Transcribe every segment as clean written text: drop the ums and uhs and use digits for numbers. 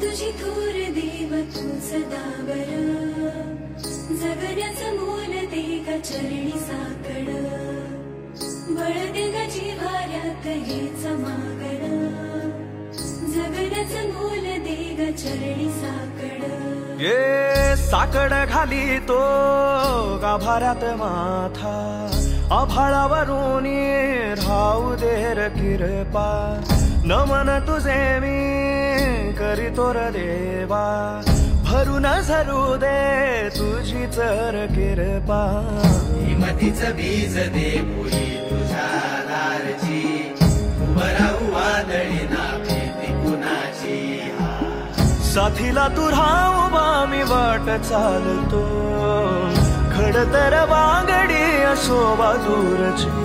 तुझी थोर देव तू सदावर, जगण्याचं मोल दे ग चरणी साकड, बळ दे ग जिव्हाऱ्यात हेच मागण, जगण्याचं मोल दे ग चरणी साकड. ये साकड घाली तो गाभाऱ्यात माथा, आभाळावरून राहू दे र कृपा, नमन तुझे मी करीतो र देवा, भरून झरू दे तुझी चर कृपा. हिमतीच बीज दे भुई तुझ्या दारची, उभं राहू वादळी ना भीती कुणाची. साथीला तू राहू मी वाट चालतो, खडतर वांगडी असो बाजूरची.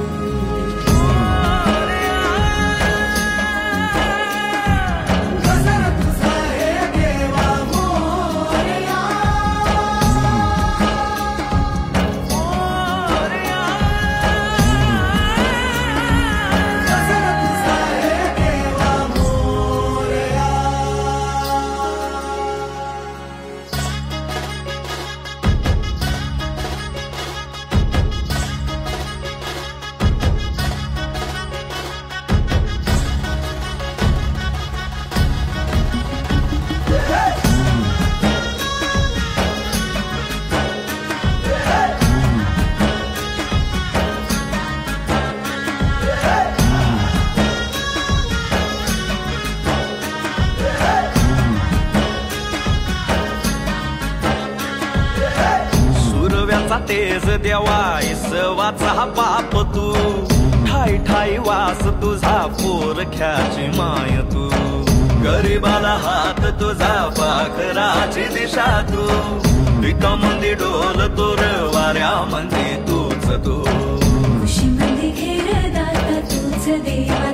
तेज देवा इसवाचा बाप तू, ठाई ठाई वास तुझा पोरख्याची माय तू, गरीबाला हात तुझा पाखराची दिशा तू, पिकामध्ये डोल तोर वाऱ्यामध्ये तूच तू. खुशीमध्ये घेर दाता तूच देवा,